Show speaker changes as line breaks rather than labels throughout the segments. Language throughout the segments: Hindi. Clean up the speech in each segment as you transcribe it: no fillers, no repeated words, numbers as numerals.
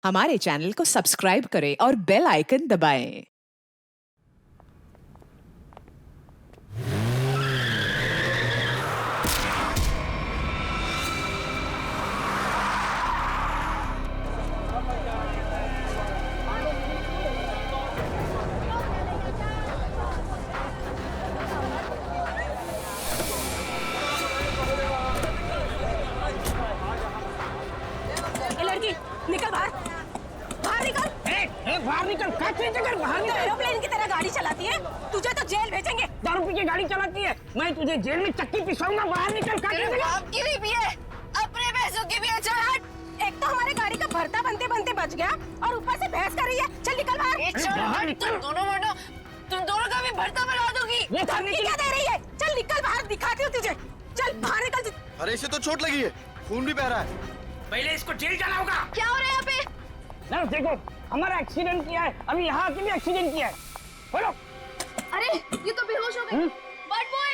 हमारे चैनल को सब्सक्राइब करें और बेल आइकन दबाएं।
लड़की निकल बाहर, बाहर निकल।
बाहर निकल, बाहर निकल।
एरोप्लेन की तरह गाड़ी चलाती है, तुझे तो जेल भेजेंगे।
दारू पी के गाड़ी चलाती है, मैं तुझे जेल में चक्की पिसाऊंगा। बाहर निकल।
आपकी भी पिए, अपने पैसों की भी। चल हट। एक तो हमारे गाड़ी का भरता बनते बनते बच गया और ऊपर से बहस कर रही है। चल निकल बाहर।
तुम
दोनों का भी भरता बना दूंगी। धमकी क्या दे रही है? चल निकल बाहर, दिखाती हूँ तुझे। चल बाहर निकल।
अरे इसे तो चोट लगी है, खून भी बह रहा है।
पहले इसको जेल जाना होगा।
क्या हो रहा है यहाँ पे?
नर्स देखो, हमारा एक्सीडेंट किया है, अभी यहाँ आके भी एक्सीडेंट किया है। बोलो।
अरे ये तो बेहोश हो गई। बर्ड बॉय,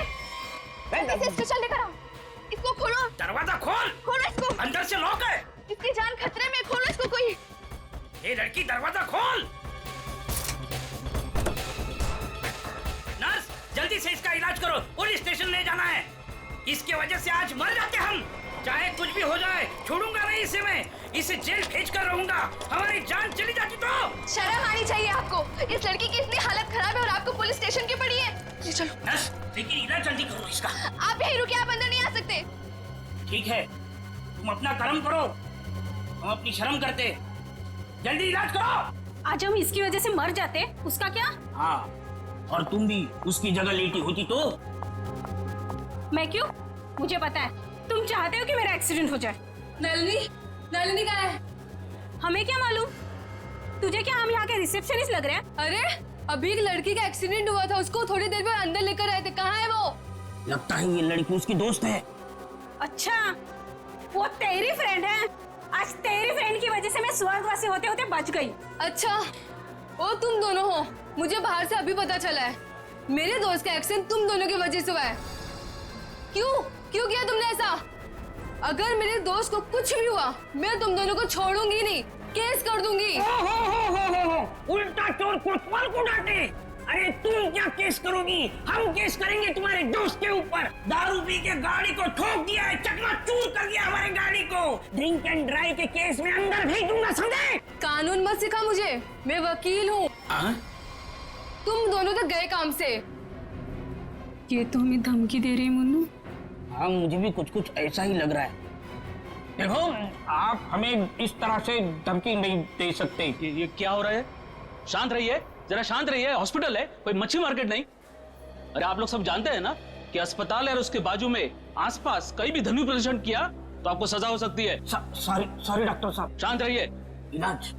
इसे स्टेशन लेकर आओ। इसको खोलो।
दरवाजा खोल।
खोलो इसको।
अंदर से लॉक है।
इसकी जान खतरे में, खोलो इसको कोई।
ये लड़की, दरवाजा खोल। नर्स जल्दी से इसका इलाज करो, पुलिस स्टेशन ले जाना है। इसके वजह से आज मर जाते हम। चाहे कुछ भी हो जाए, छोड़ूंगा नहीं इसे मैं। इसे जेल भेज कर रहूंगा। हमारी जान चली जाती तो।
शर्म आनी चाहिए आपको। इस लड़की की इतनी हालत खराब है और आपको पुलिस स्टेशन की पड़ी है। ये चलो।
नर्स लेकिन इलाज जल्दी करो इसका।
आप यहीं रुकिए, आप अंदर नहीं आ सकते।
ठीक है, तुम अपना कर्म करो, हम अपनी शर्म करते। जल्दी इलाज करो।
आज हम इसकी वजह से मर जाते, उसका क्या?
हाँ, और तुम भी उसकी जगह लेटी होती तो।
मैं क्यों? मुझे पता है तुम चाहते हो कि मेरा एक्सीडेंट हो जाए।
नलिनी कहाँ है?
हमें क्या मालूम? तुझे क्या हम यहाँ के रिसेप्शनिस्ट लग रहे हैं?
अरे अभी एक लड़की का एक्सीडेंट हुआ था, उसको थोड़ी देर में अंदर लेकर आए थे। कहाँ है वो?
लगता है ये लड़की उसकी दोस्त है।
अच्छा, वो तेरी फ्रेंड है। आज तेरी फ्रेंड की वजह से मैं स्वर्गवासी होते होते बच गई।
अच्छा, वो तुम दोनों हो। मुझे बाहर से अभी पता चला है। मेरे दोस्त का एक्सीडेंट तुम दोनों की वजह से हुआ है। क्यों किया तुमने ऐसा? अगर मेरे दोस्त को कुछ भी हुआ, मैं तुम दोनों को छोड़ूंगी नहीं, केस कर दूंगी।
हो। उल्टा चोर कोतवाल को डांटे। अरे तुम क्या केस करोगी? हम केस करेंगे तुम्हारे दोस्त के ऊपर। दारू पी के गाड़ी को ठोक दिया है, चकनाचूर कर दिया हमारी गाड़ी को। ड्रिंक एंड ड्राइव के केस में अंदर भेज दूंगा, समझे?
कानून मत सिखा मुझे, मैं वकील हूँ। तुम दोनों तो गए काम से।
ये तो हमें धमकी दे रही है मुन्नू।
हाँ, मुझे भी कुछ ऐसा ही लग रहा है। देखो, आप हमें इस तरह से धमकी नहीं दे सकते।
ये क्या हो रहा है? शांत रहिए, जरा शांत रहिए। हॉस्पिटल है, कोई मच्छी मार्केट नहीं। अरे आप लोग सब जानते हैं ना कि अस्पताल है और उसके बाजू में आसपास कहीं भी ध्वनि प्रदर्शन किया तो आपको सजा हो सकती है।
सॉरी डॉक्टर साहब।
शांत रहिए।
इलाज।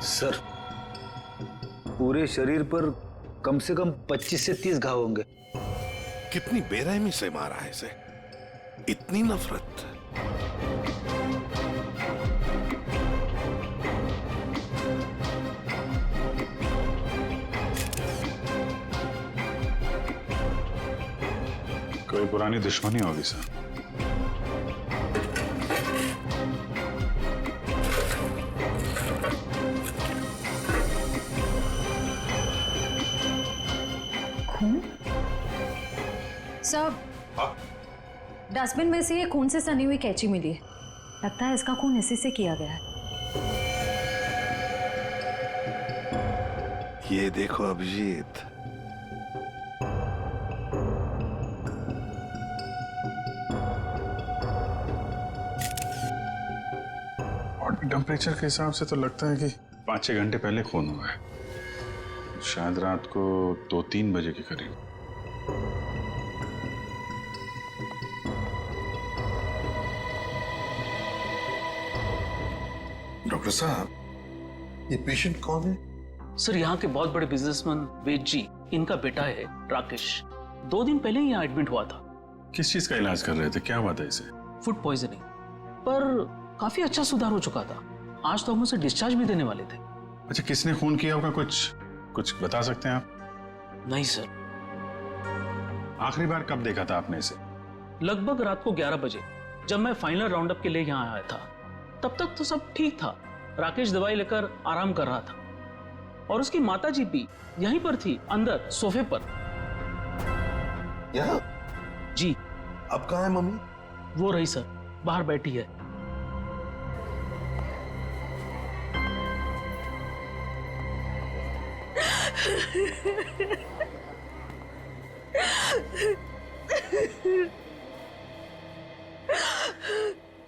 सर, पूरे शरीर पर कम से कम 25 से 30 घाव होंगे।
कितनी बेरहमी से मारा है इसे, इतनी नफरत।
कोई पुरानी दुश्मनी होगी सर।
साहब, डस्टबिन में से ये खून से सनी हुई कैंची मिली है। लगता है इसका खून इसी से किया गया है।
ये देखो अभिजीत,
बॉडी टेम्परेचर के हिसाब से तो लगता है कि 5-6 घंटे पहले खून हुआ है। शायद रात को 2-3 बजे के करीब।
डॉक्टर साहब, ये पेशेंट कौन है?
सर, यहाँ के बहुत बड़े बिजनेसमैन वेद जी, इनका बेटा है राकेश। 2 दिन पहले ही यहाँ एडमिट हुआ था।
किस चीज का इलाज कर रहे थे? क्या हुआ था इसे?
फूड पॉइजनिंग, पर काफी अच्छा सुधार हो चुका था। आज तो हम उसे डिस्चार्ज भी देने वाले थे।
अच्छा, किसने खून किया होगा? कुछ बता सकते हैं आप?
नहीं सर।
आखिरी बार कब देखा था आपने इसे?
लगभग रात को 11 बजे, जब मैं फाइनल राउंड अप के लिए यहाँ आया था। तब तक तो सब ठीक था। राकेश दवाई लेकर आराम कर रहा था और उसकी माताजी भी यहीं पर थी, अंदर सोफे पर।
यहाँ?
जी।
अब कहाँ है मम्मी?
वो रही सर, बाहर बैठी है।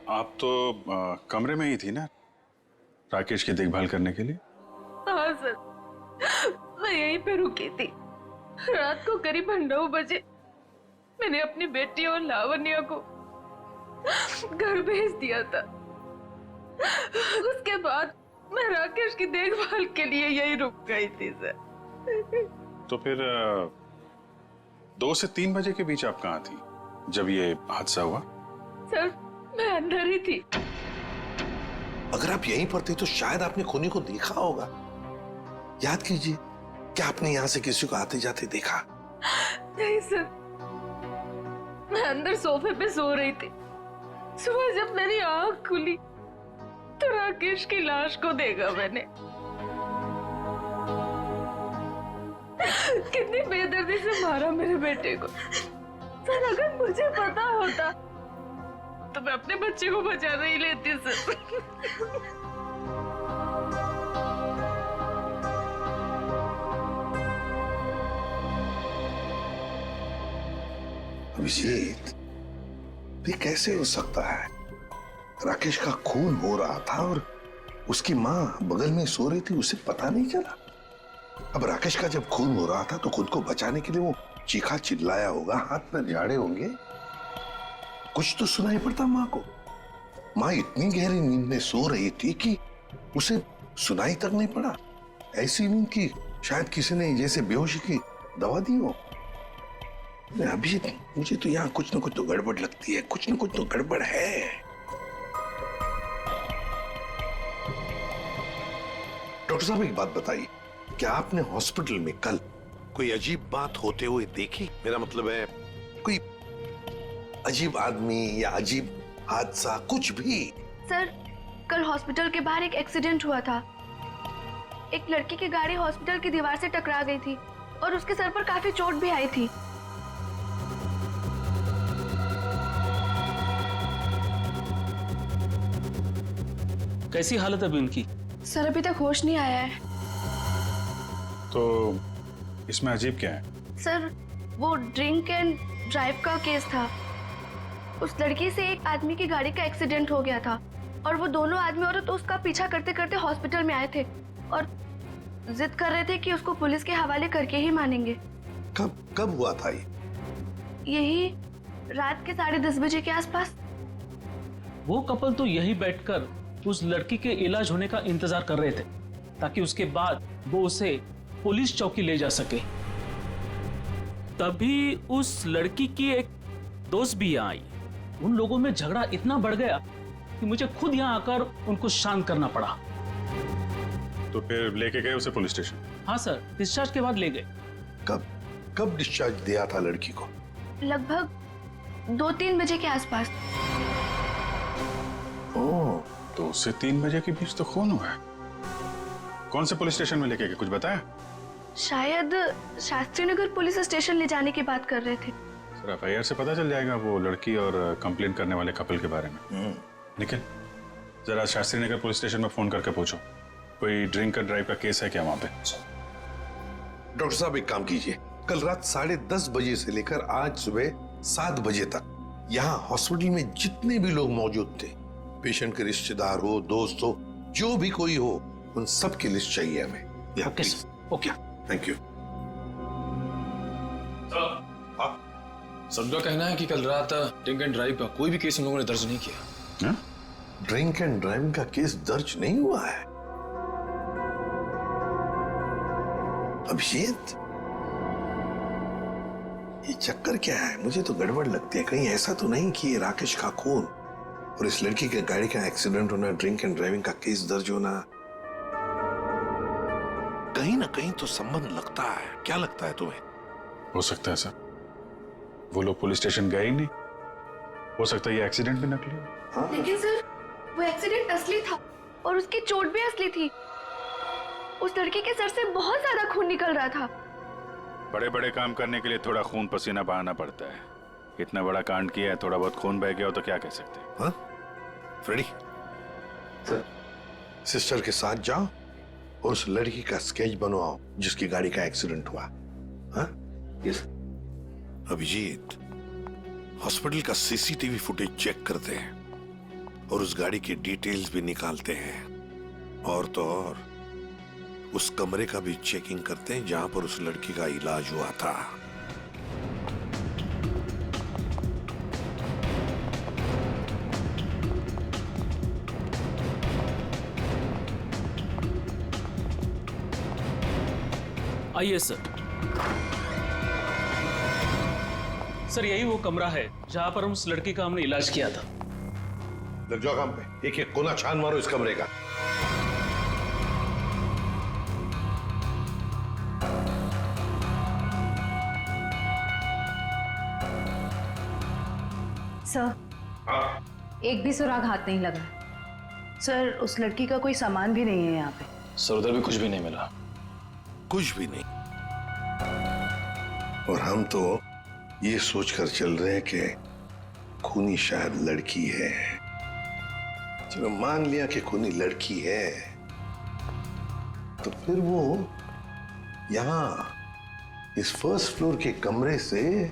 आप तो कमरे में ही थी ना राकेश की देखभाल करने के लिए?
हाँ सर, मैं यहीं पे रुकी थी। रात को करीब 9 बजे मैंने अपनी बेटी और लावण्या को घर भेज दिया था। उसके बाद मैं राकेश की देखभाल के लिए यहीं रुक गई थी सर।
तो फिर 2 से 3 बजे के बीच आप कहाँ थी जब ये हादसा हुआ?
सर, मैं अंदर ही थी।
अगर आप यहीं पर थे तो शायद आपने खूनी को देखा होगा। याद कीजिए, क्या आपने यहाँ से किसी को आते जाते देखा?
नहीं सर, मैं अंदर सोफे पे सो रही थी। सुबह जब मेरी आंख खुली तो राकेश की लाश को देखा मैंने। कितनी बेदर्दी से मारा मेरे बेटे को। सर, अगर मुझे पता होता तो मैं अपने बच्चे को बचा नहीं लेती सर।
अभिजीत, ये कैसे हो सकता है? राकेश का खून हो रहा था और उसकी माँ बगल में सो रही थी, उसे पता नहीं चला। अब राकेश का जब खून हो रहा था तो खुद को बचाने के लिए वो चीखा चिल्लाया होगा, हाथ पैर झाड़े होंगे, कुछ तो सुनाई पड़ता माँ को। माँ इतनी गहरी नींद में सो रही थी कि उसे सुनाई तक नहीं पड़ा। ऐसी नींद की शायद किसी ने जैसे बेहोशी की दवा दी हो। अभिजीत, मुझे तो यहाँ कुछ न कुछ तो गड़बड़ लगती है, कुछ न कुछ तो गड़बड़ है। डॉक्टर साहब, एक बात बताइए, क्या आपने हॉस्पिटल में कल कोई अजीब बात होते हुए देखी? मेरा मतलब है कोई अजीब आदमी या अजीब हादसा, कुछ भी?
सर, कल हॉस्पिटल के बाहर एक एक्सीडेंट हुआ था। एक लड़की की गाड़ी हॉस्पिटल की दीवार से टकरा गई थी और उसके सर पर काफी चोट भी आई थी।
कैसी हालत है अभी उनकी?
सर, अभी तक होश नहीं आया है।
तो इसमें अजीब क्या है?
सर, वो ड्रिंक एंड ड्राइव का केस था। उस लड़की से एक आदमी की गाड़ी का एक्सीडेंट हो गया था और वो दोनों आदमी औरत उसका पीछा करते करते हॉस्पिटल में आए थे और जिद कर रहे थे कि उसको पुलिस के हवाले करके ही मानेंगे।
कब हुआ था ये?
यही रात के 10:30 बजे के आसपास।
वो कपल तो यही बैठकर उस लड़की के इलाज होने का इंतजार कर रहे थे ताकि उसके बाद वो उसे पुलिस चौकी ले जा सके। तभी उस लड़की की एक दोस्त भी यहाँ आई। उन लोगों में झगड़ा इतना बढ़ गया कि मुझे खुद यहाँ आकर उनको शांत करना पड़ा।
तो फिर लेके गए उसे पुलिस स्टेशन?
हाँ सर, डिस्चार्ज के बाद ले गए।
कब डिस्चार्ज दिया था लड़की को?
लगभग 2-3 बजे के आसपास।
ओह,
2 से 3 बजे के बीच तो खून हुआ है। कौन से पुलिस स्टेशन में लेके गए, कुछ बताया?
शायद शास्त्री नगर पुलिस स्टेशन ले जाने की बात कर रहे थे।
एफआईआर से पता चल जाएगा वो लड़की और कंप्लेंट करने वाले कपल के बारे में। निखिल, जरा शास्त्री नगर पुलिस स्टेशन में फोन करके पूछो कोई ड्रिंक एंड ड्राइव का केस है क्या वहां पे।
डॉक्टर साहब एक काम कीजिए, कल रात 10:30 बजे से लेकर आज सुबह 7 बजे तक यहाँ हॉस्पिटल में जितने भी लोग मौजूद थे, पेशेंट के रिश्तेदार हो, दोस्त हो, जो भी कोई हो, उन सब की लिस्ट चाहिए हमें।
Okay sir, okay,
thank you.
सबका कहना है कि कल रात ड्रिंक एंड ड्राइव का कोई भी केस हम लोगों ने दर्ज नहीं किया।
ड्रिंक एंड ड्राइविंग का केस दर्ज नहीं हुआ है? अभिषेक, ये चक्कर क्या है? मुझे तो गड़बड़ लगती है। कहीं ऐसा तो नहीं कि ये राकेश का खून और इस लड़की के गाड़ी का एक्सीडेंट होना, ड्रिंक एंड ड्राइविंग का केस दर्ज होना, कहीं ना कहीं तो संबंध लगता है। क्या लगता है तुम्हें?
हो सकता है सर, वो लोग पुलिस स्टेशन गए ही नहीं, हो सकता है ये एक्सीडेंट भी नकली हो।
लेकिन सर, वो एक्सीडेंट असली था और उसकी चोट भी असली थी। उस लड़की के सर से बहुत ज्यादा खून निकल रहा था।
बड़े बड़े काम करने के लिए थोड़ा खून पसीना बहाना पड़ता है। इतना बड़ा कांड किया है, थोड़ा बहुत खून बह गया हो तो क्या कह सकते हैं।
हाँ? फ्रेडी, सिस्टर के साथ जाओ और उस लड़की का स्केच बनवाओ जिसकी गाड़ी का एक्सीडेंट हुआ। हाँ? यस। अभिजीत, हॉस्पिटल का सीसीटीवी फुटेज चेक करते हैं और उस गाड़ी की डिटेल्स भी निकालते हैं, और तो और उस कमरे का भी चेकिंग करते हैं जहां पर उस लड़की का इलाज हुआ था।
आइए सर। सर, यही वो कमरा है जहां पर उस लड़की का हमने इलाज किया था।
लग जाओ काम पे, एक एक कोना छान मारो इस कमरे का।
सर, एक भी सुराग हाथ नहीं लगा।
सर, उस लड़की का कोई सामान भी नहीं है यहाँ पे।
सर, उधर भी कुछ भी नहीं मिला।
कुछ भी नहीं। और हम तो ये सोचकर चल रहे हैं कि खूनी शायद लड़की है। चलो मान लिया कि खूनी लड़की है, तो फिर वो यहां इस फर्स्ट फ्लोर के कमरे से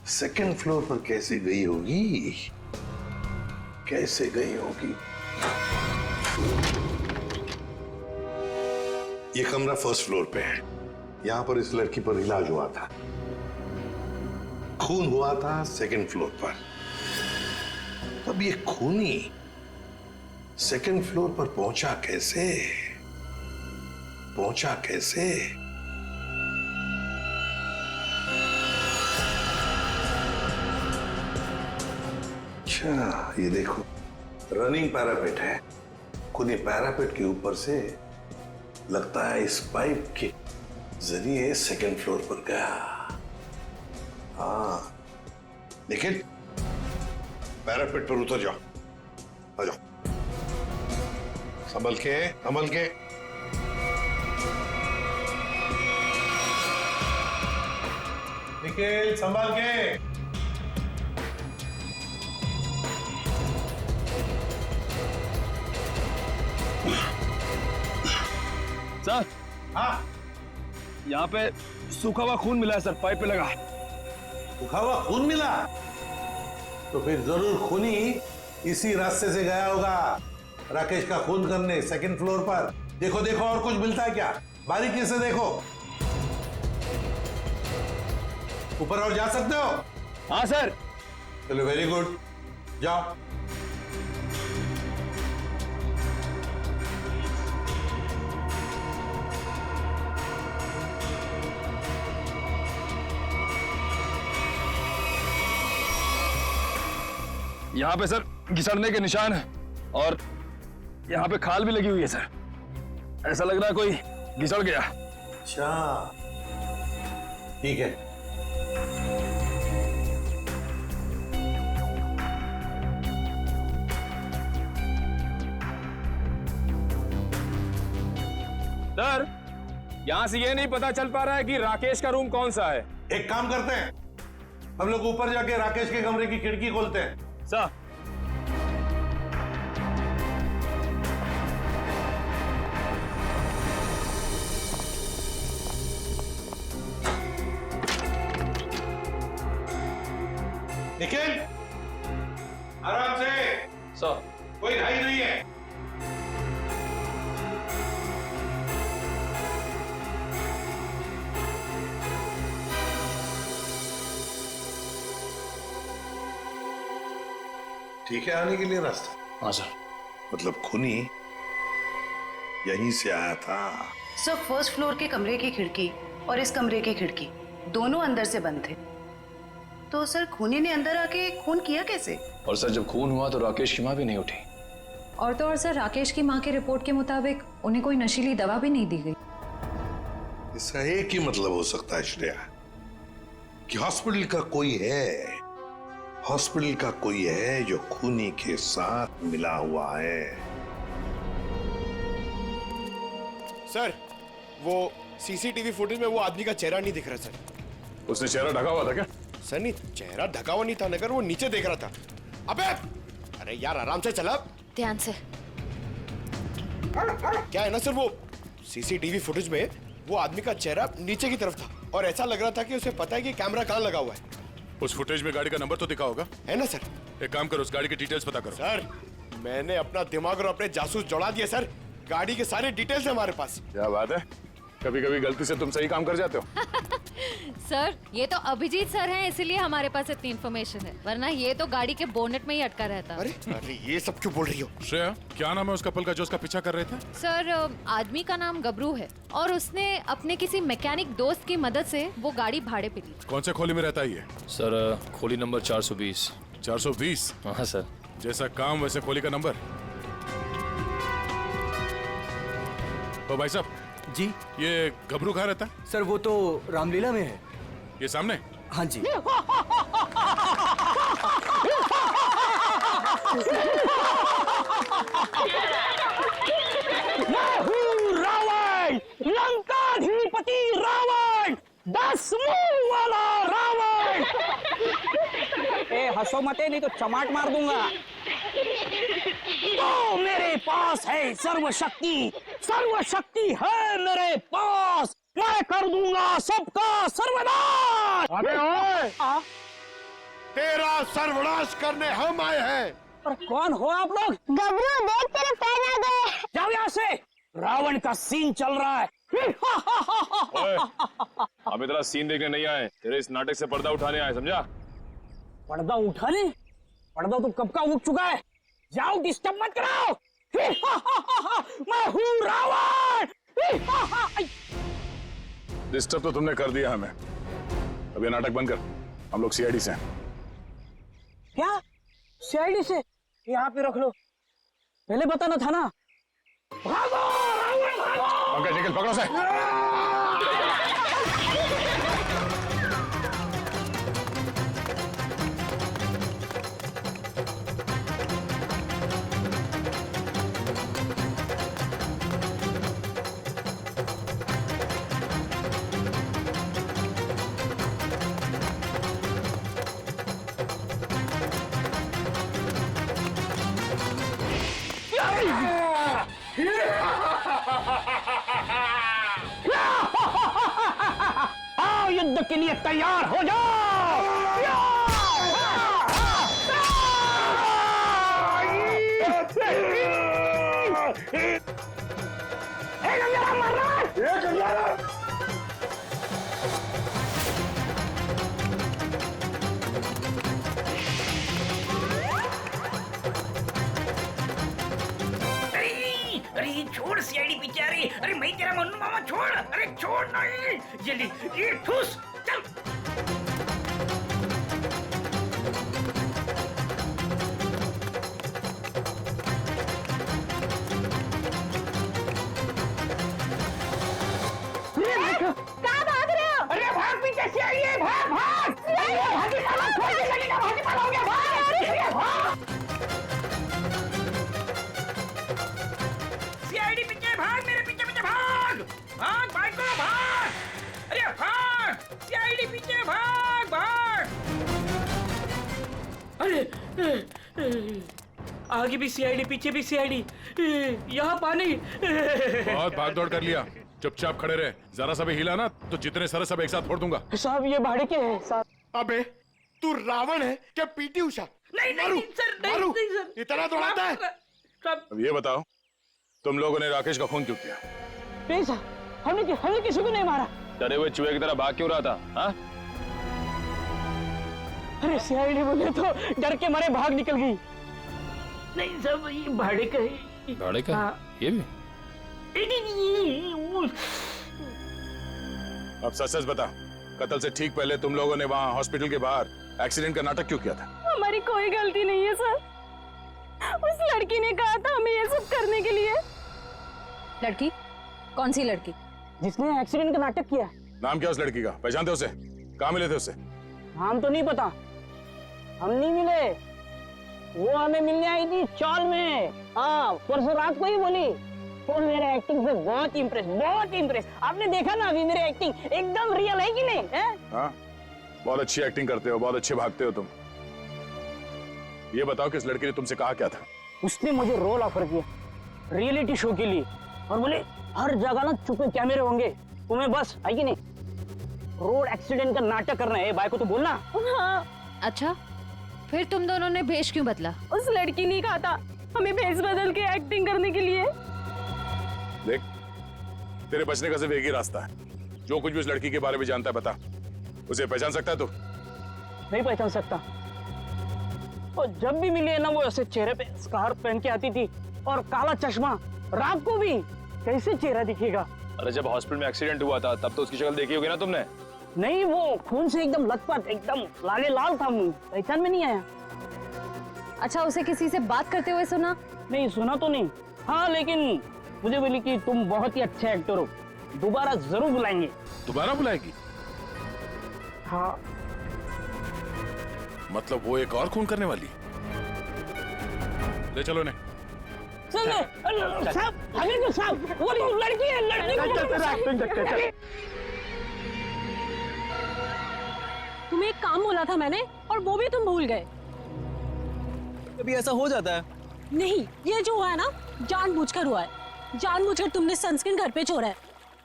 सेकंड फ्लोर पर कैसे गई होगी? कैसे गई होगी? ये कमरा फर्स्ट फ्लोर पे है। यहां पर इस लड़की पर इलाज हुआ था। खून हुआ था सेकंड फ्लोर पर। अब ये खूनी सेकंड फ्लोर पर पहुंचा कैसे? पहुंचा कैसे? अच्छा, ये देखो, रनिंग पैरापेट है। खूनी पैरापेट के ऊपर से लगता है इस पाइप के जरिए सेकंड फ्लोर पर गया। हाँ, लेकिन पैरापेट पर उतर जाओ, आ जाओ, संभल के, संभल के। निखिल, संभल के।
सर,
हाँ,
यहाँ पे सूखा हुआ खून मिला है सर, पाइप पे लगा।
सूखा हुआ खून मिला? तो फिर जरूर खूनी इसी रास्ते से गया होगा राकेश का खून करने सेकंड फ्लोर पर। देखो देखो, और कुछ मिलता है क्या? बारीकी से देखो। ऊपर और जा सकते हो?
हाँ सर।
चलो, वेरी गुड, जाओ।
यहाँ पे सर घिसड़ने के निशान है और यहाँ पे खाल भी लगी हुई है सर। ऐसा लग रहा है कोई घिसड़ गया।
अच्छा, ठीक है।
सर, यहाँ से ये नहीं पता चल पा रहा है कि राकेश का रूम कौन सा है।
एक काम करते हैं, हम लोग ऊपर जाके राकेश के कमरे की खिड़की खोलते हैं।
सर।
निखिल, आराम से।
सर।
कोई घाई नहीं है। ठीक है आने के लिए रास्ता?
हाँ सर।
मतलब खूनी यहीं से आया था?
सर, फर्स्ट फ्लोर के कमरे की खिड़की और इस कमरे की खिड़की दोनों अंदर से बंद थे। तो सर खूनी ने अंदर आके खून किया कैसे?
और सर जब खून हुआ तो राकेश की माँ भी नहीं उठी।
और तो और सर, राकेश की माँ के रिपोर्ट के मुताबिक उन्हें कोई नशीली दवा भी नहीं दी गई।
इसका एक ही मतलब हो सकता है श्रेया, कि हॉस्पिटल का कोई है जो खूनी के साथ मिला हुआ है।
सर, वो सीसीटीवी फुटेज में वो आदमी का चेहरा नहीं दिख रहा सर।
उसने चेहरा ढका हुआ था क्या?
सर नहीं, चेहरा ढका हुआ नहीं था, मगर वो नीचे देख रहा था। अबे अरे यार आराम से चला।
ध्यान से।
क्या है ना सर, वो सीसीटीवी फुटेज में वो आदमी का चेहरा नीचे की तरफ था और ऐसा लग रहा था कि उसे पता है कि कैमरा कहाँ लगा हुआ है।
उस फुटेज में गाड़ी का नंबर तो दिखा होगा?
है ना सर।
एक काम करो, उस गाड़ी की डिटेल्स पता करो।
सर मैंने अपना दिमाग और अपने जासूस जोड़ा दिए सर। गाड़ी के सारे डिटेल्स है हमारे पास।
क्या बात है, कभी कभी गलती से तुम सही काम कर जाते हो।
सर, ये तो अभिजीत सर हैं, इसीलिए हमारे पास इतनी इन्फॉर्मेशन है, वरना ये तो गाड़ी के बोनेट में ही अटका रहता।
अरे अरे ये सब क्यों बोल रही हो?
श्रेया, क्या नाम है उस कपल का जो उसका पीछा कर रहे थे?
सर, आदमी का नाम गबरू है और उसने अपने किसी मैकेनिक दोस्त की मदद से वो गाड़ी भाड़े पे ली।
कौन से खोली में रहता है ये?
सर खोली नंबर 420।
420?
हाँ सर।
जैसा काम वैसे खोली का नंबर। तो भाई साहब
जी,
ये घबरू कहाँ रहता है?
सर वो तो रामलीला में है।
ये सामने?
हाँ जी।
रावण, लंकाधिपति रावण, 10 मुंह वाला रावण। ए हंसो मत, नहीं तो चमाट मार दूंगा। तो मेरे पास है सर्वशक्ति, सर्वशक्ति है मेरे पास। मैं कर दूंगा सबका सर्वनाश।
अबे ओए, तेरा सर्वनाश करने हम आए हैं।
और कौन हो आप लोग?
गबरू देख, तेरे पैर आ गए।
जाओ यहाँ से, रावण का सीन चल रहा है।
ओए, हम इतना सीन देखने नहीं आए, तेरे इस नाटक से पर्दा उठाने आए, समझा?
पर्दा उठाने? पर्दा तो कब का उठ चुका है। जाओ, डिस्टर्ब मत कराओ। मैं हूँ रावण।
डिस्टर्ब तो तुमने कर दिया हमें। अब ये नाटक बंद कर, हम लोग सीआईडी से हैं।
क्या सीआईडी से? यहाँ पे रख लो, पहले बताना था ना। भागो रावण, भागो।
पंकज निकल, पकड़ो से।
आओ, युद्ध के लिए तैयार हो जाओ। अरे छोड़ सीआईडी पीछे आ रही। अरे मैं तेरा मन्नू मामा, छोड़। अरे छोड़ नहीं, ये ले, ये ठूस, चल।
कहाँ भाग रहे हो?
अरे भाग, पीछे सीआईडी है, भाग भाग। भागी पाला, खोलने लगेगा, भागी पाला हो गया, भाग। सीआईडी पीछे भाग, मेरे पीछे पीछे भाग। भाग भाग को भाग। अरे भाग, सीआईडी पीछे भाग भाग। आगे भी सीआईडी, पीछे भी सीआईडी, यहाँ पानी।
बहुत भाग दौड़ कर लिया, चुपचाप खड़े रहे। जरा सा भी हिला ना तो जितने सारे सब एक साथ फोड़ दूंगा।
साहब ये भाड़े के हैं साहब।
अबे तू रावण है क्या पीटी उषा?
नहीं नहीं सर,
मारू।
नहीं सर,
इतना दौड़ाता है?
अब ये बताओ, तुम लोगों ने राकेश का खून क्यों किया?
नहीं साहब, हमने किसी को नहीं मारा।
डरे हुए चूहे की तरह भाग क्यों रहा था? हाँ?
अरे सीआईडी बोले तो डर के मारे भाग निकल गई। नहीं सब ये भाड़े का है।
भाड़े का? ये भी?
अब सच बता, कत्ल से ठीक पहले तुम लोगों ने वहाँ हॉस्पिटल के बाहर एक्सीडेंट का नाटक क्यों किया था?
हमारी कोई गलती नहीं है सर, उस लड़की ने कहा था हमें ये सब करने के लिए।
लड़की? कौन सी लड़की?
जिसने एक्सीडेंट का नाटक किया।
नाम क्या उस लड़की का? पहचानते उसे? कहाँ मिले थे उसे?
नाम तो नहीं पता, हम नहीं मिले। वो हमें मिलने आई थी चौल में। हाँ, परसों रात को ही बोली। वो मेरे एक्टिंग से बहुत इम्प्रेस। आपने देखा ना अभी मेरी एक्टिंग एकदम रियल है कि नहीं है?
हाँ, बहुत अच्छी एक्टिंग करते हो, बहुत अच्छे भागते हो तुम। ये बताओ कि इस लड़की ने तुमसे कहा क्या था?
उसने मुझे रोल ऑफर किया रियलिटी शो के लिए, और बोले हर जगह ना चुपे कैमरे होंगे, तुम्हें बस है कि नहीं रोड एक्सीडेंट का नाटक करना है। भाई को तो बोलना।
हाँ।
अच्छा, फिर तुम दोनों ने भेष क्यों बदला?
उस लड़की ने कहा था हमें भेष बदल के एक्टिंग करने के लिए।
देख, तेरे बचने का सिर्फ एक ही रास्ता है। जो कुछ भी उस लड़की के बारे में जानता है बता। उसे पहचान सकता है तू?
नहीं पहचान सकता। और जब भी मिली है ना, वो ऐसे चेहरे पे स्कार्फ पहन के आती थी और काला चश्मा। रात को भी कैसे चेहरा दिखेगा?
अरे जब हॉस्पिटल में एक्सीडेंट हुआ था तब तो उसकी शक्ल देखी होगी ना तुमने?
नहीं, वो खून से एकदम लथपथ, एकदम लाले लाल था मुंह, पहचान में नहीं आया।
अच्छा, उसे किसी से बात करते हुए सुना?
नहीं, सुना तो नहीं। हाँ, लेकिन मुझे बोली कि तुम बहुत ही अच्छे एक्टर हो, दोबारा जरूर बुलाएंगे।
दोबारा बुलाएगी?
हाँ।
मतलब वो एक और खून करने वाली? ले चलो ने।
साहब, वो लड़की है, लड़की।
तुम्हें एक काम बोला था मैंने, और वो भी तुम भूल गए।
कभी ऐसा हो जाता है।
नहीं, ये जो हुआ है ना, जानबूझकर हुआ है। जानबूझकर तुमने सनस्क्रीन घर पे छोड़ा है,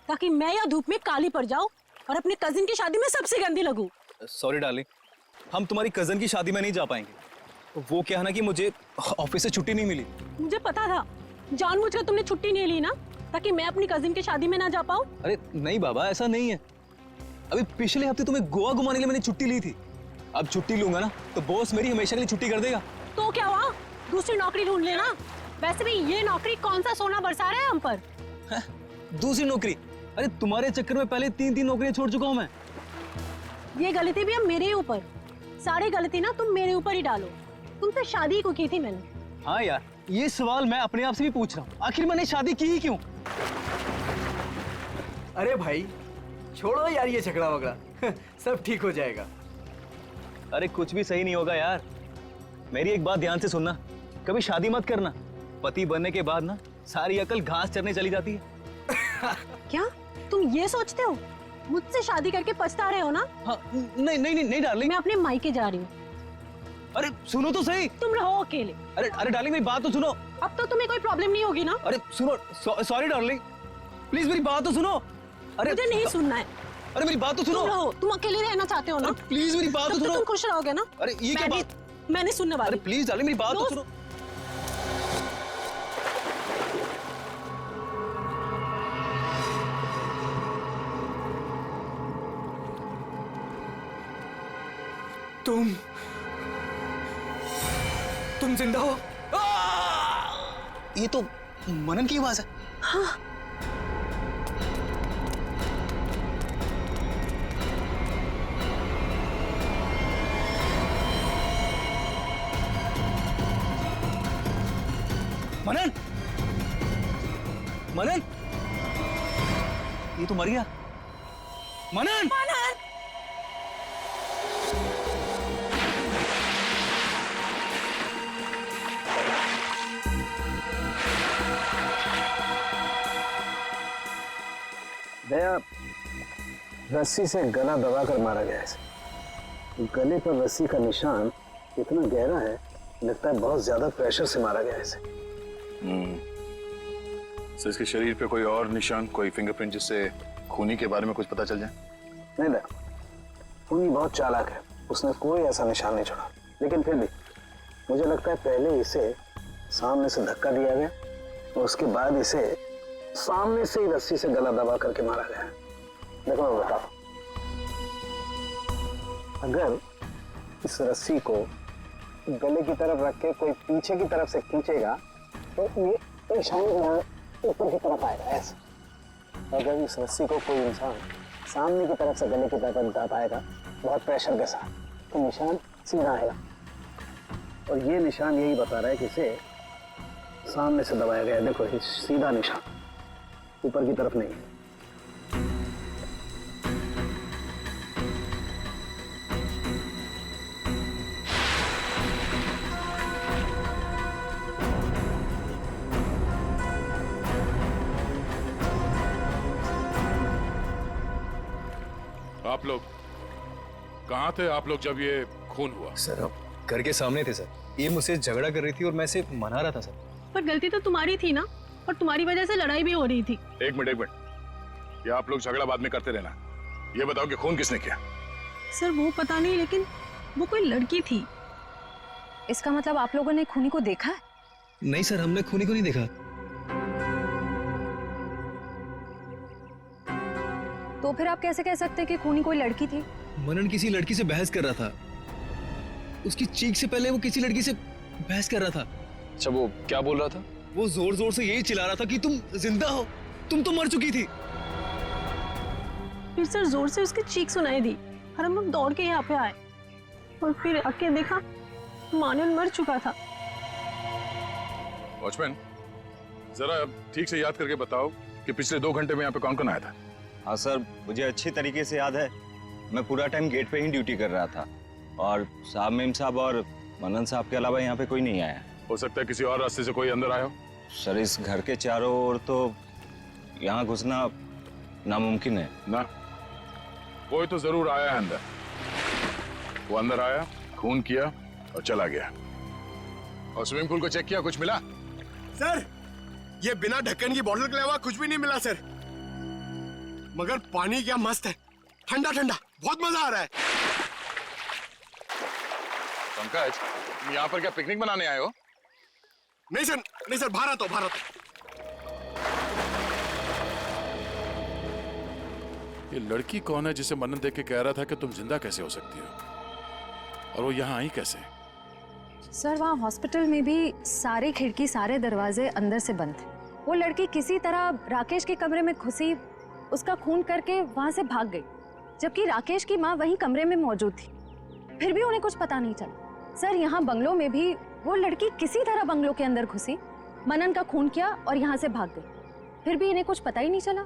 ताकि मैं या धूप में काली पड़ जाऊं और अपने कजिन की शादी में सबसे गंदी लगूं।
सॉरी डार्लिंग, हम तुम्हारी कजन की शादी में नहीं जा पाएंगे। वो क्या है ना कि मुझे ऑफिस से छुट्टी नहीं मिली।
मुझे पता था, जानबूझकर तुमने छुट्टी नहीं ली ना, ताकि मैं अपनी कजिन की शादी में ना जा पाऊं।
अरे नहीं बाबा, ऐसा नहीं है। अभी पिछले हफ्ते तुम्हें गोवा घुमाने के लिए मैंने छुट्टी ली थी। अब छुट्टी लूंगा ना तो बॉस मेरी हमेशा के लिए छुट्टी कर देगा।
तो क्या हुआ, दूसरी नौकरी ढूंढ लेना। वैसे भी ये नौकरी कौन सा सोना बरसा रहा है हम पर।
दूसरी नौकरी? अरे तुम्हारे चक्कर में पहले 3 नौकरियां छोड़ चुका हूं मैं।
ये गलती भी अब मेरे ऊपर। सारी गलती ना तुम मेरे ऊपर ही डालो। तुमसे शादी को की थी मैंने।
हाँ यार, ये सवाल मैं अपने आप से भी पूछ रहा हूँ, आखिर मैंने शादी की ही क्यों? अरे भाई छोड़ो यार ये झगड़ा वगड़ा, सब ठीक हो जाएगा। अरे कुछ भी सही नहीं होगा यार। मेरी एक बात ध्यान से सुनना, कभी शादी मत करना। पति बनने के बाद ना सारी अकल घास चरने चली जाती है।
क्या तुम ये सोचते हो? मुझसे शादी करके पछता रहे हो ना?
हाँ, नहीं डार्लिंग,
मैं अपने मायके जा रही हूँ।
अरे सुनो तो सही।
तुम रहो अकेले।
अरे डार्लिंग मेरी बात तो सुनो।
अब तो तुम्हें कोई प्रॉब्लम नहीं होगी ना?
अरे सुनो, सॉरी डार्लिंग, प्लीज मेरी बात तो सुनो। अरे
मुझे नहीं सुनना है।
अरे मेरी बात तो सुनो।
तुम रहो, तुम अकेले रहना चाहते हो ना?
प्लीज मेरी बात तो सुनो।
तुम खुश रहोगे ना?
अरे ये क्या बात?
मैंने सुनने वाली।
अरे प्लीज डार्लिंग मेरी बात तो सुनो। तुम जिंदा हो? ये तो मनन की आवाज है।
हाँ।
मनन, मनन, ये तो मर गया। मनन,
मनन।
दया, रस्सी से गला दबाकर मारा गया है। गले पर रस्सी का निशान इतना गहरा है लगता है बहुत ज्यादा प्रेशर से मारा गया इसे।
सर इसके शरीर पे कोई और निशान, कोई फिंगरप्रिंट जिससे खूनी के बारे में कुछ पता चल जाए?
नहीं ना, खूनी बहुत चालाक है, उसने कोई ऐसा निशान नहीं छोड़ा। लेकिन फिर भी मुझे लगता है पहले इसे सामने से धक्का दिया गया और उसके बाद इसे सामने से ही रस्सी से गला दबा करके मारा गया। देखो मैं बताओ, अगर इस रस्सी को गले की तरफ रख के कोई पीछे की तरफ से खींचेगा तो ये निशान यहाँ ऊपर की तरफ आएगा ऐसे। अगर इस रस्सी को कोई इंसान सामने की तरफ से गले की तरफ दबाएगा बहुत प्रेशर के साथ, तो निशान सीधा आएगा। और ये निशान यही बता रहा है कि इसे सामने से दबाया गया है। देखो ये सीधा निशान, ऊपर की तरफ नहीं है।
आप लोग कहाँ थे आप लोग जब ये खून हुआ?
सर हम घर के सामने थे सर, ये मुझसे झगड़ा कर रही थी और मैं इसे मना रहा था सर।
पर गलती तो तुम्हारी थी ना, और तुम्हारी वजह से लड़ाई भी हो रही थी।
एक मिनट, ये आप लोग झगड़ा बाद में करते रहना। ये बताओ कि खून किसने किया?
सर वो पता नहीं, लेकिन वो कोई लड़की थी।
इसका मतलब आप लोगों ने खूनी को देखा है?
नहीं सर, हमने खूनी को नहीं देखा।
तो फिर आप कैसे कह सकते हैं कि खूनी कोई लड़की थी?
मनन किसी लड़की से बहस कर रहा था, उसकी चीख से पहले वो किसी लड़की से बहस कर रहा था।
अच्छा वो क्या बोल रहा था?
वो जोर जोर से यही चिल्ला रहा था कि तुम जिंदा हो, तुम तो मर चुकी थी।
फिर सर जोर से उसकी चीख सुनाई दी और हम लोग दौड़ के यहाँ पे आए और फिर आके देखा मानन मर चुका था।
वॉचमैन जरा ठीक से याद करके बताओ कि पिछले 2 घंटे में यहाँ पे कौन कौन आया था?
हाँ सर, मुझे अच्छी तरीके से याद है। मैं पूरा टाइम गेट पे ही ड्यूटी कर रहा था और साहब, मेम साहब और मनन साहब के अलावा यहाँ पे कोई नहीं आया।
हो सकता है किसी और रास्ते से कोई अंदर आया हो।
सर इस घर के चारों ओर तो यहाँ घुसना नामुमकिन है
ना। कोई तो जरूर आया है अंदर। वो अंदर आया, खून किया और चला गया। और स्विमिंग पूल को चेक किया, कुछ मिला?
सर ये बिना ढक्कन की बोतल के अलावा कुछ भी नहीं मिला सर, मगर पानी क्या मस्त है, ठंडा ठंडा, बहुत मजा आ रहा है।
पंकज तुम यहाँ पर क्या पिकनिक मनाने आए हो?
नहीं सर, भारत हो भारत।
ये लड़की कौन है जिसे मनन देख के कह रहा था कि तुम जिंदा कैसे हो सकती हो, और वो यहाँ आई कैसे?
सर वहाँ हॉस्पिटल में भी सारे खिड़की सारे दरवाजे अंदर से बंद थे। वो लड़की किसी तरह राकेश के कमरे में घुसी, उसका खून करके वहाँ से भाग गई, जबकि राकेश की माँ वहीं कमरे में मौजूद थी। फिर भी उन्हें कुछ पता नहीं चला। सर यहाँ बंगलों में भी वो लड़की किसी तरह बंगलों के अंदर घुसी, मनन का खून किया और यहाँ से भाग गई। फिर भी इन्हें कुछ पता ही नहीं चला।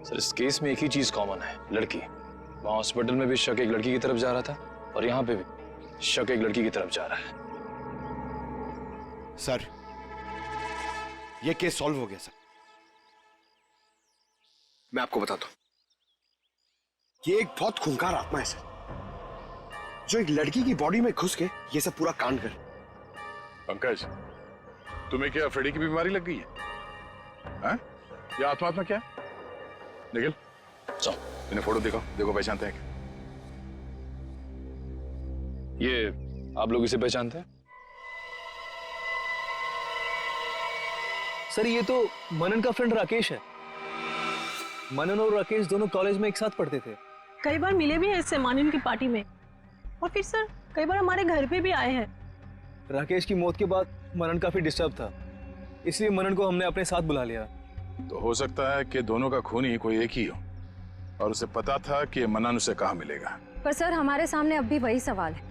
सर इस केस में एक ही चीज कॉमन है, लड़की। वहाँ हॉस्पिटल में भी शक एक लड़की की तरफ जा रहा था और यहाँ पे भी शक एक लड़की की तरफ जा रहा है।
सर ये केस सॉल्व हो गया सर। मैं आपको बताता हूं, ये एक बहुत खूंखार आत्मा है सर, जो एक लड़की की बॉडी में घुस के ये सब पूरा कांड कर।
पंकज तुम्हें क्या फ्रेडी की बीमारी लग गई है? हाँ? ये आत्मा क्या है? निखिल
चलो
इन्हें फोटो दिखाओ, देखो पहचानते हैं क्या?
ये आप लोग इसे पहचानते हैं?
सर ये तो मनन का फ्रेंड राकेश है। मनन और राकेश दोनों कॉलेज में एक साथ पढ़ते थे।
कई बार मिले भी हैं इससे मानन की पार्टी में, और फिर सर कई बार हमारे घर पे भी आए हैं।
राकेश की मौत के बाद मनन काफी डिस्टर्ब था, इसलिए मनन को हमने अपने साथ बुला लिया।
तो हो सकता है कि दोनों का खूनी कोई एक ही हो और उसे पता था कि मनन उसे कहाँ मिलेगा।
पर सर हमारे सामने अब भी वही सवाल है,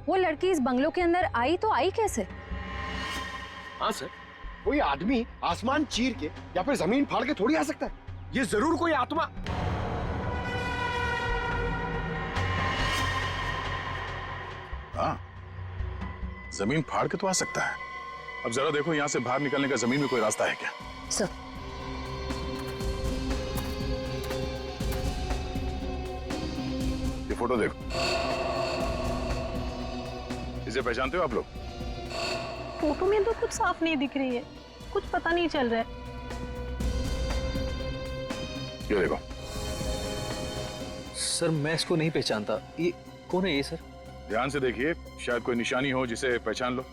वो लड़की इस बंगलो के अंदर आई तो आई कैसे?
हाँ सर, कोई आदमी आसमान चीर के या फिर जमीन फाड़ के थोड़ी आ सकता है। ये जरूर कोई आत्मा।
हाँ जमीन फाड़ के तो आ सकता है। अब जरा देखो यहाँ से बाहर निकलने का जमीन में कोई रास्ता है क्या?
सर
ये फोटो देखो, इसे पहचानते हो आप लोग?
फोटो में तो कुछ साफ नहीं दिख रही है, कुछ पता नहीं चल रहा है।
ये देखो
सर, मैं इसको नहीं पहचानता। ये कौन है ये सर?
ध्यान से देखिए, शायद कोई निशानी हो जिसे पहचान लो।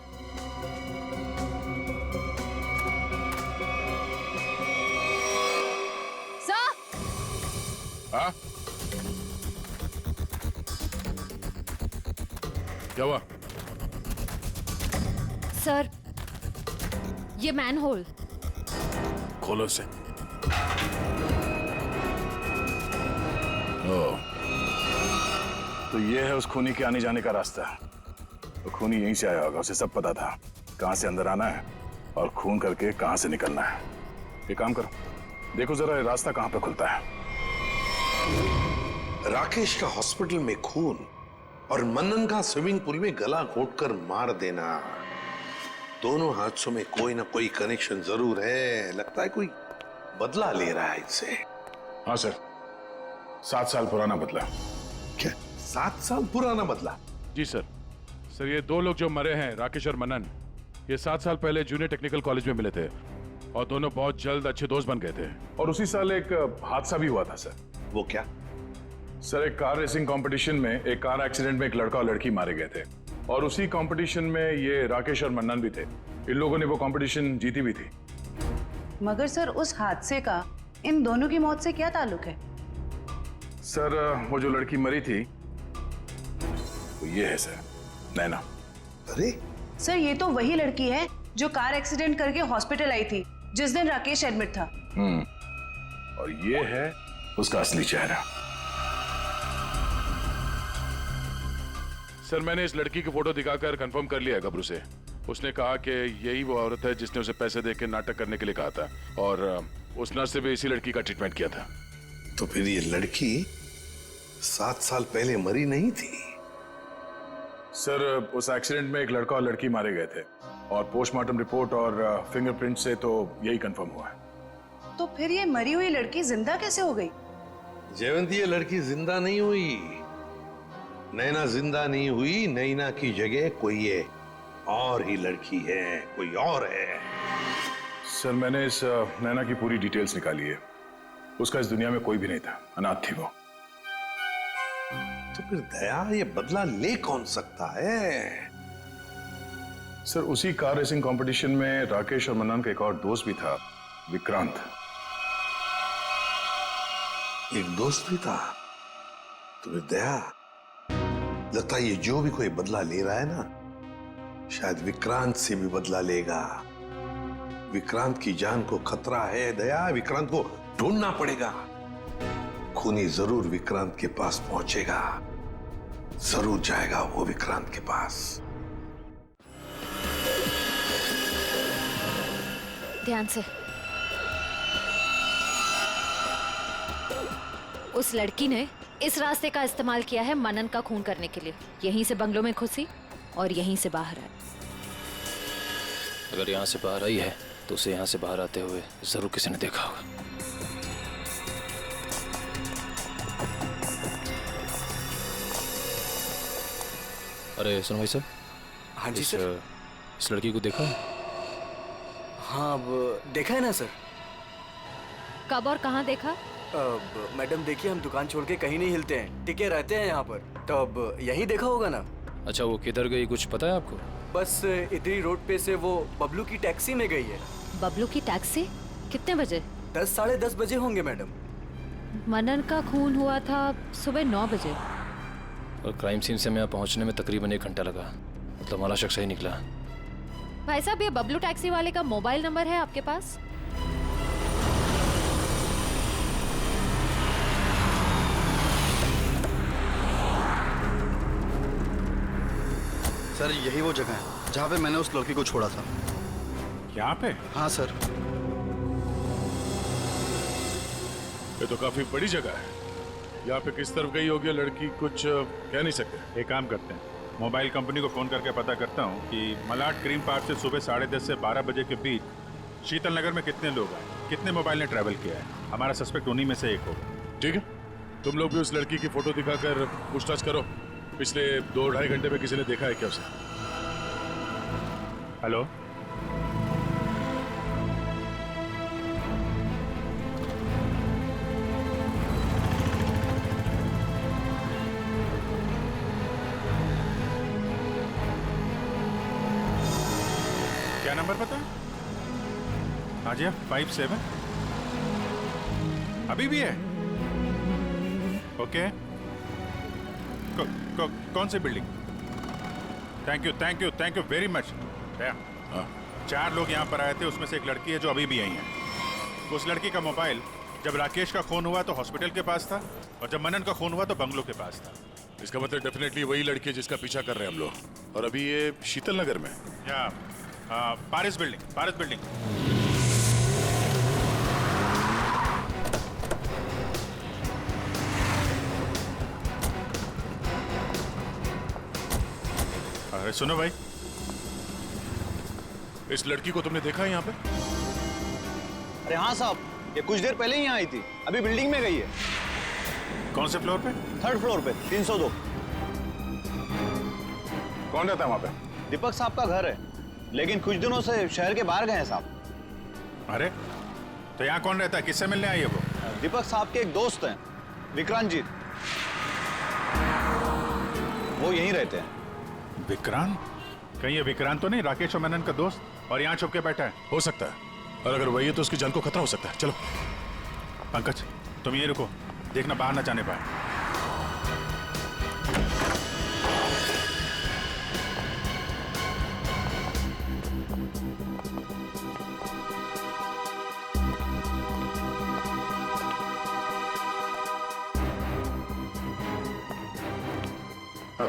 सर!
हाँ, क्या हुआ?
सर, ये मैनहोल।
खोलो इसे। तो ये है उस खूनी के आने जाने का रास्ता। तो खूनी यहीं से आया होगा, उसे सब पता था कहां से अंदर आना है और खून करके कहां से निकलना है। एक काम करो, देखो जरा ये रास्ता कहां पे खुलता है।
राकेश का हॉस्पिटल में खून और मनन का स्विमिंग पूल में गला घोटकर मार देना, दोनों हादसों में कोई ना कोई कनेक्शन जरूर है। लगता है कोई बदला ले रहा है इनसे।
हाँ सर, 7 साल पुराना बदला।
क्या 7 साल पुराना बदला?
जी सर। सर, ये 2 लोग जो मरे हैं, राकेश और मनन, ये 7 साल पहले जूनियर टेक्निकल कॉलेज में मिले थे और दोनों बहुत जल्द अच्छे दोस्त बन गए थे। और उसी साल एक हादसा भी हुआ था सर।
वो क्या?
सर, एक कार रेसिंग कंपटीशन में एक कार एक्सीडेंट में एक लड़का और लड़की मारे गए थे और उसी कंपटीशन में ये राकेश और मन्नन भी थे। इन लोगों ने वो कंपटीशन जीती भी थी।
मगर सर, उस हादसे का इन दोनों की मौत से क्या ताल्लुक है?
सर, वो जो लड़की मरी थी वो ये है सर, नैना।
अरे
सर, ये तो वही लड़की है जो कार एक्सीडेंट करके हॉस्पिटल आई थी जिस दिन राकेश एडमिट था।
और ये है उसका असली चेहरा। सर, मैंने इस लड़की की फोटो दिखाकर कंफर्म कर लिया है गबरू से। उसने कहा कि यही वो औरत है जिसने उसे पैसे देके नाटक करने के लिए कहा था और उस नर्स से भी इसी लड़की का ट्रीटमेंट किया था।
तो फिर ये लड़की 7 साल पहले मरी नहीं थी?
सर, उस एक्सीडेंट में एक लड़का और लड़की मारे गए थे और पोस्टमार्टम रिपोर्ट और फिंगरप्रिंट से तो यही कंफर्म हुआ है।
तो फिर ये मरी हुई लड़की जिंदा कैसे हो गई?
जयवंती, ये लड़की जिंदा नहीं हुई। नैना जिंदा नहीं हुई। नैना की जगह कोई ये और ही लड़की है, कोई और है।
सर, मैंने इस नैना की पूरी डिटेल्स निकाली है। उसका इस दुनिया में कोई भी नहीं था, अनाथ थी वो।
तो फिर दया, ये बदला ले कौन सकता है?
सर, उसी कार रेसिंग कंपटीशन में राकेश और मन्नन का एक और दोस्त भी था, विक्रांत।
एक दोस्त भी था? तो फिर दया, लगता है ये जो भी कोई बदला ले रहा है ना, शायद विक्रांत से भी बदला लेगा। विक्रांत की जान को खतरा है दया, विक्रांत को ढूंढना पड़ेगा। खूनी जरूर विक्रांत के पास पहुंचेगा, जरूर जाएगा वो विक्रांत के पास।
ध्यान से। उस लड़की ने इस रास्ते का इस्तेमाल किया है मनन का खून करने के लिए। यहीं से बंगलों में घुसी और यहीं से बाहर आई।
अगर यहाँ से बाहर आई है तो उसे यहाँ से बाहर आते हुए जरूर किसी ने देखा होगा। अरे सुनो भाई साहब।
हाँ जी सर।
इस लड़की को देखा?
हाँ, अब देखा है ना सर।
कब और कहाँ देखा?
मैडम देखिए, हम दुकान छोड़ के कहीं नहीं हिलते हैं, टिके रहते हैं यहाँ पर। तो अब यही देखा होगा ना।
अच्छा, वो किधर गई कुछ पता है आपको?
बस इधरी रोड पे से वो बबलू की टैक्सी में गई है।
बबलू की टैक्सी? कितने बजे?
10 साढ़े 10 बजे होंगे मैडम।
मनन का खून हुआ था सुबह 9 बजे।
और क्राइम सीन से मैं यहाँ पहुँचने में तकरीबन 1 घंटा लगा। मतलब हमारा शख्स ही निकला।
भाई साहब, ये बबलू टैक्सी वाले का मोबाइल नंबर है आपके पास?
सर, यही वो जगह है जहाँ पे मैंने उस लड़की को छोड़ा था।
यहाँ पे?
हाँ सर।
ये तो काफी बड़ी जगह है। यहाँ पे किस तरफ गई होगी लड़की, कुछ कह नहीं सकते।
एक काम करते हैं, मोबाइल कंपनी को फोन करके पता करता हूँ कि मलाड क्रीम पार्क से सुबह 10:30 से 12 बजे के बीच शीतल नगर में कितने लोग आए, कितने मोबाइल ने ट्रैवल किया है। हमारा सस्पेक्ट उन्हीं में से एक होगा।
ठीक है, तुम लोग भी उस लड़की की फोटो दिखाकर पूछताछ करो। पिछले 2-2.5 घंटे में किसी ने देखा है क्या उसे?
हेलो, क्या नंबर पता है? हाँ जी, 57 अभी भी है? ओके, कौन सी building? Thank you very much. 4 लोग यहाँ पर आए थे, उसमें से एक लड़की है जो अभी भी आई है। उस लड़की का मोबाइल जब राकेश का खून हुआ तो हॉस्पिटल के पास था, और जब मनन का खून हुआ तो बंगलो के पास था।
इसका मतलब डेफिनेटली वही लड़की है जिसका पीछा कर रहे हैं हम लोग। और अभी ये शीतल नगर में
या पारिस बिल्डिंग। अरे सुनो भाई,
इस लड़की को तुमने देखा है यहाँ पे?
अरे हाँ साहब, ये कुछ देर पहले ही यहाँ आई थी, अभी बिल्डिंग में गई है।
कौन से फ्लोर पे?
3rd फ्लोर पे, 302।
कौन रहता है वहाँ पे?
दीपक साहब का घर है, लेकिन कुछ दिनों से शहर के बाहर गए हैं साहब।
अरे तो यहाँ कौन रहता है? किससे मिलने आई है वो?
दीपक साहब के एक दोस्त हैं, विक्रांत जी, वो यहीं रहते हैं।
विक्रांत? कहीं ये विक्रांत तो नहीं राकेश और मनन का दोस्त, और यहाँ छुप के बैठा है?
हो सकता है, और अगर वही है तो उसकी जान को खतरा हो सकता है। चलो
पंकज, तुम ये रुको, देखना बाहर ना जाने पाए।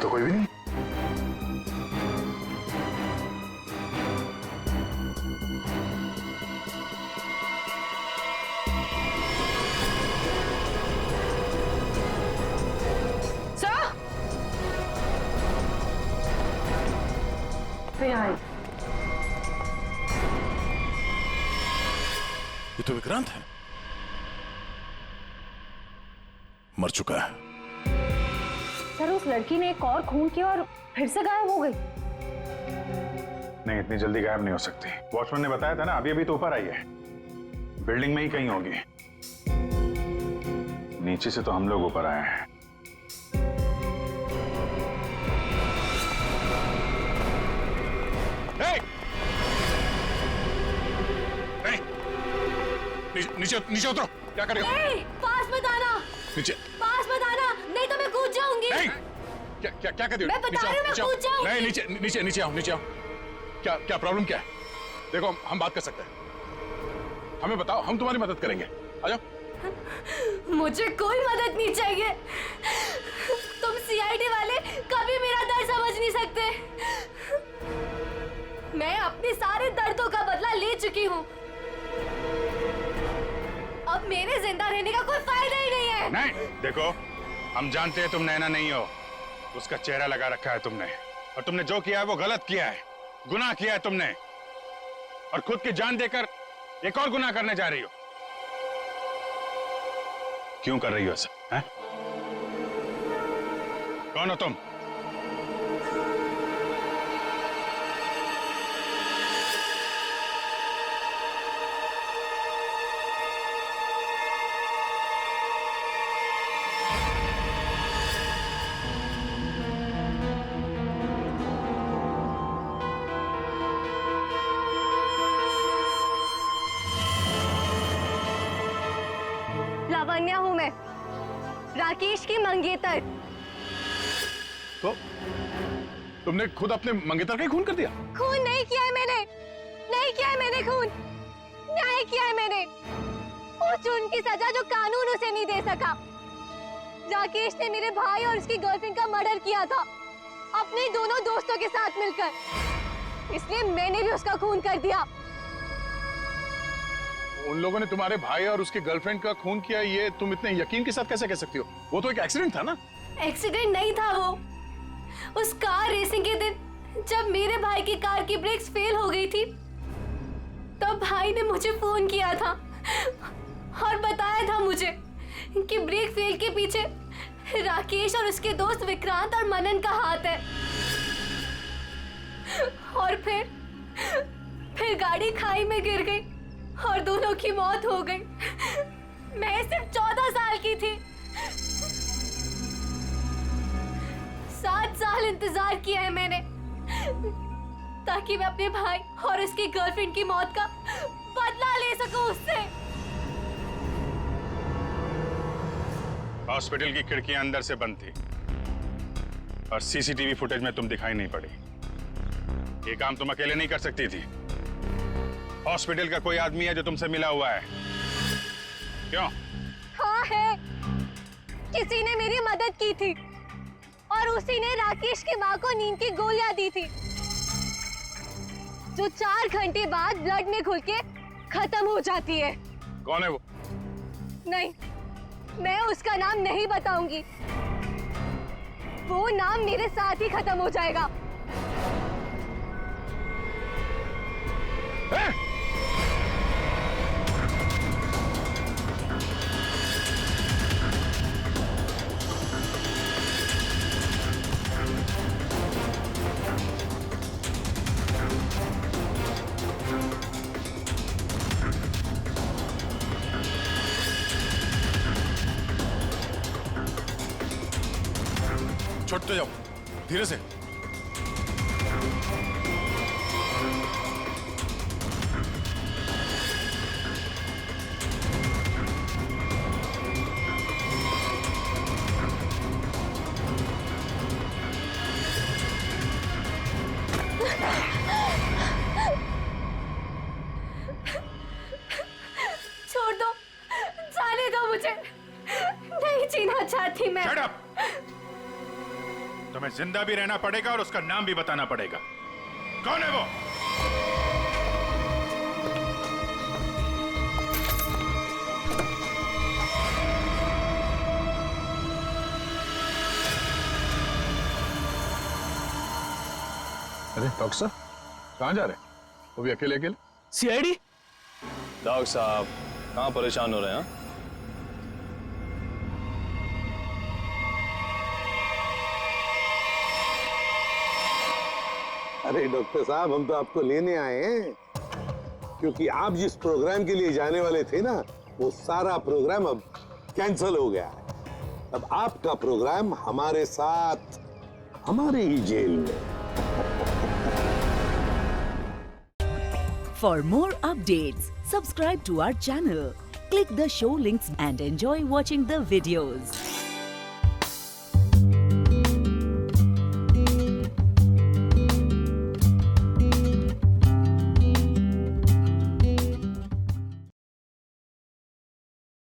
तो कोई भी नहीं। ये तो विक्रांत है, मर चुका है।
सर उस लड़की ने एक और खून किया और फिर से गायब हो गई।
नहीं, इतनी जल्दी गायब नहीं हो सकती। वॉचमैन ने बताया था ना, अभी तो ऊपर आई है, बिल्डिंग में ही कहीं होगी। नीचे से तो हम लोग ऊपर आए हैं।
नीचे उतरो। क्या करेगा?
पास मत आना,
नीचे
पास मत आना, नहीं तो मैं कूद जाऊंगी।
नहीं, क्या कर रही हो?
मैं बता रही हूँ, मैं कूद जाऊंगी।
नहीं, नीचे आओ। क्या प्रॉब्लम क्या है? देखो हम बात कर सकते हैं, हमें बताओ, हम तुम्हारी मदद करेंगे। आ जाओ।
मुझे कोई मदद नहीं चाहिए, तुम सीआईडी वाले कभी मेरा दर्द समझ नहीं सकते। मैं अपने सारे दर्दों का बदला ले चुकी हूँ, अब मेरे जिंदा रहने का कोई फायदा ही नहीं है।
नहीं, देखो हम जानते हैं तुम नैना नहीं हो, उसका चेहरा लगा रखा है तुमने, और तुमने जो किया है वो गलत किया है, गुनाह किया है तुमने, और खुद की जान देकर एक और गुनाह करने जा रही हो। क्यों कर रही हो ऐसा? हैं? कौन हो तुम?
लावण्या हूँ मैं, राकेश की मंगेतर।
तो तुमने खुद अपने मंगेतर का ही खून कर दिया?
खून नहीं किया है मैंने, नहीं किया है मैंने खून, न्याय किया है मैंने। उस जुर्म की सजा जो कानून उसे नहीं दे सका। राकेश ने मेरे भाई और उसकी गर्लफ्रेंड का मर्डर किया था, अपने दोनों दोस्तों के साथ मिलकर, इसलिए मैंने भी उसका खून कर दिया।
उन लोगों ने तुम्हारे भाई और उसकी गर्लफ्रेंड का खून किया, ये तुम इतने यकीन के साथ कैसे कह सकती हो? वो तो एक एक्सीडेंट था ना?
एक्सीडेंट नहीं था वो, उस कार रेसिंग के दिन जब मेरे भाई की कार की ब्रेक्स फेल हो गई थी, तब भाई ने मुझे फोन किया था और बताया था मुझे कि ब्रेक फेल के पीछे राकेश और उसके दोस्त विक्रांत और मनन का हाथ है। और फिर फिर गाड़ी खाई में गिर गई और दोनों की मौत हो गई। मैं सिर्फ 14 साल की थी। 7 साल इंतजार किया है मैंने ताकि मैं अपने भाई और उसकी गर्लफ्रेंड की मौत का बदला ले सकूं उससे।
हॉस्पिटल की खिड़कियां अंदर से बंद थी और सीसीटीवी फुटेज में तुम दिखाई नहीं पड़ी। ये काम तुम अकेले नहीं कर सकती थी। हॉस्पिटल का कोई आदमी है जो तुमसे मिला हुआ है? क्यों?
हाँ है। किसी ने मेरी मदद की थी और उसी ने राकेश की माँ को नींद की गोलियां दी थी जो 4 घंटे बाद ब्लड में घुल के खत्म हो जाती है।
कौन है वो?
नहीं, मैं उसका नाम नहीं बताऊंगी। वो नाम मेरे साथ ही खत्म हो जाएगा।
छोड़ते जाओ, धीरे से।
छोड़ दो, जाने दो मुझे। नहीं जीना चाहती मैं।
Shut up! तुम्हें जिंदा भी रहना पड़ेगा और उसका नाम भी बताना पड़ेगा। कौन है वो?
अरे डॉक्टर साहब कहाँ जा रहे हैं? वो भी अकेले अकेले?
सीआईडी? डॉक्टर साहब कहाँ परेशान हो रहे हैं?
अरे डॉक्टर साहब हम तो आपको लेने आए हैं क्योंकि आप जिस प्रोग्राम के लिए जाने वाले थे ना वो सारा प्रोग्राम अब कैंसिल हो गया है। अब आपका प्रोग्राम हमारे साथ हमारे ही जेल में।
For more updates, subscribe to our channel, click the show links and enjoy watching the videos.